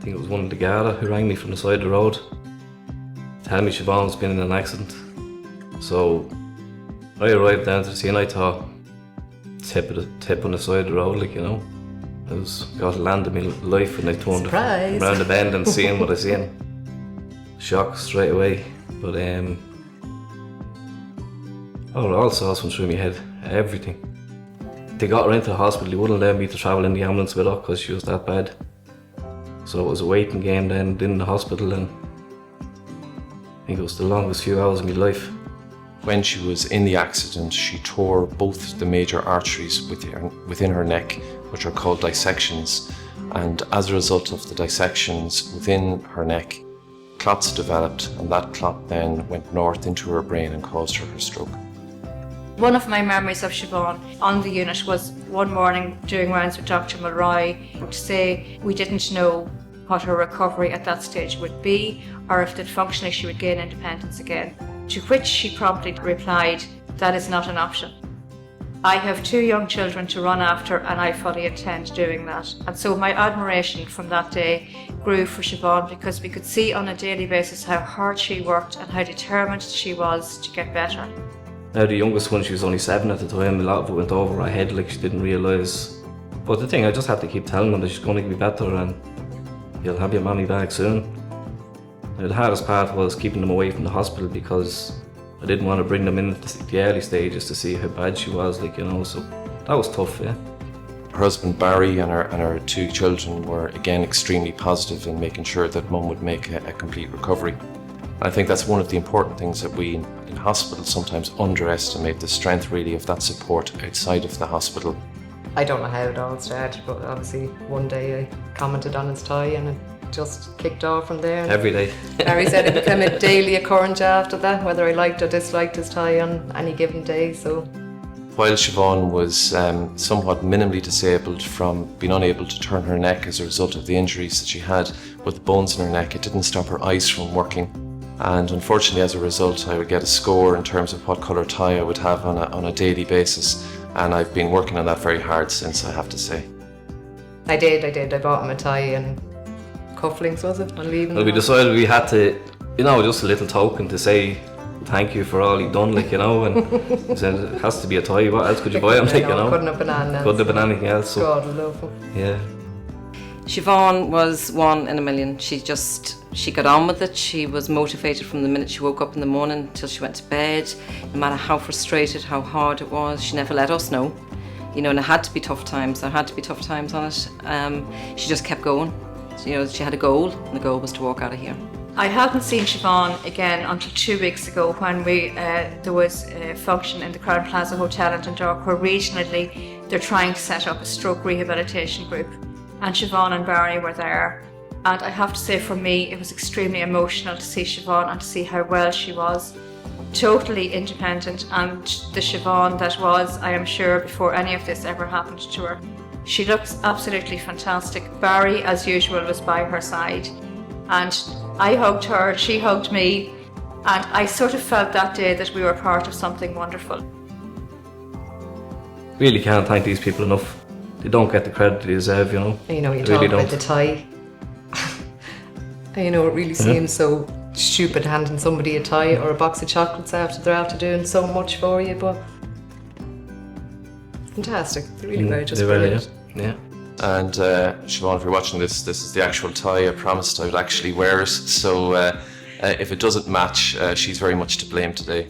think it was one of the Garda who rang me from the side of the road. Tell me Siobhan's been in an accident. So I arrived down to the scene. I thought, tip on the side of the road, like, you know. I was got to land in my life when I turned around the bend and seeing what I seen. Shock straight away. But all thoughts went through my head, everything. They got her into the hospital. They wouldn't let me to travel in the ambulance with her because she was that bad. So it was a waiting game then in the hospital, and I think it was the longest few hours of my life. When she was in the accident, she tore both the major arteries within her neck, which are called dissections. And as a result of the dissections within her neck, clots developed, and that clot then went north into her brain and caused her stroke. One of my memories of Siobhan on the unit was one morning doing rounds with Dr. Mulroy to say we didn't know what her recovery at that stage would be, or if that functionally she would gain independence again. To which she promptly replied, "That is not an option. I have 2 young children to run after, and I fully intend doing that." And so my admiration from that day grew for Siobhan, because we could see on a daily basis how hard she worked and how determined she was to get better. Now the youngest one, she was only 7 at the time. A lot of it went over her head, like she didn't realise. But the thing, I just had to keep telling them that she's going to be better and you'll have your mommy back soon. Now the hardest part was keeping them away from the hospital, because I didn't want to bring them in at the early stages to see how bad she was, like, you know, so that was tough, yeah. Her husband Barry and her 2 children were again extremely positive in making sure that Mum would make a complete recovery. I think that's one of the important things that we in hospital sometimes underestimate, the strength really of that support outside of the hospital. I don't know how it all started, but obviously one day I commented on his tie and it just kicked off from there. Every day. Harry said it became a daily occurrence after that, whether I liked or disliked his tie on any given day. So, while Siobhan was somewhat minimally disabled from being unable to turn her neck as a result of the injuries that she had with the bones in her neck, it didn't stop her eyes from working. And unfortunately, as a result, I would get a score in terms of what colour tie I would have on a daily basis. And I've been working on that very hard since, I have to say. I did. I bought him a tie and cufflinks, was it, on leaving? Well, we decided we had to, you know, just a little token to say thank you for all you've done, like, you know, and we said it has to be a tie. What else could you buy him, like, you know? Couldn't have been anything else. Couldn't have been anything else. So, God love him. Yeah. Siobhan was 1 in a million. She got on with it. She was motivated from the minute she woke up in the morning till she went to bed. No matter how frustrated, how hard it was, she never let us know. You know, and it had to be tough times. There had to be tough times on it. She just kept going. You know, she had a goal, and the goal was to walk out of here. I hadn't seen Siobhan again until 2 weeks ago when there was a function in the Crown Plaza Hotel in Dundalk where regionally they're trying to set up a stroke rehabilitation group. And Siobhan and Barry were there. And I have to say, for me, it was extremely emotional to see Siobhan and to see how well she was. Totally independent, and the Siobhan that was, I am sure, before any of this ever happened to her. She looks absolutely fantastic. Barry, as usual, was by her side. And I hugged her, she hugged me, and I sort of felt that day that we were part of something wonderful. Really can't thank these people enough. They don't get the credit they deserve, you know. You know, you they talk really about the tie. You know, it really seems so stupid handing somebody a tie or a box of chocolates after doing so much for you, but fantastic. They really were just brilliant. Yeah. And Siobhan, if you're watching this is the actual tie. I promised I would actually wear it. So if it doesn't match, she's very much to blame today.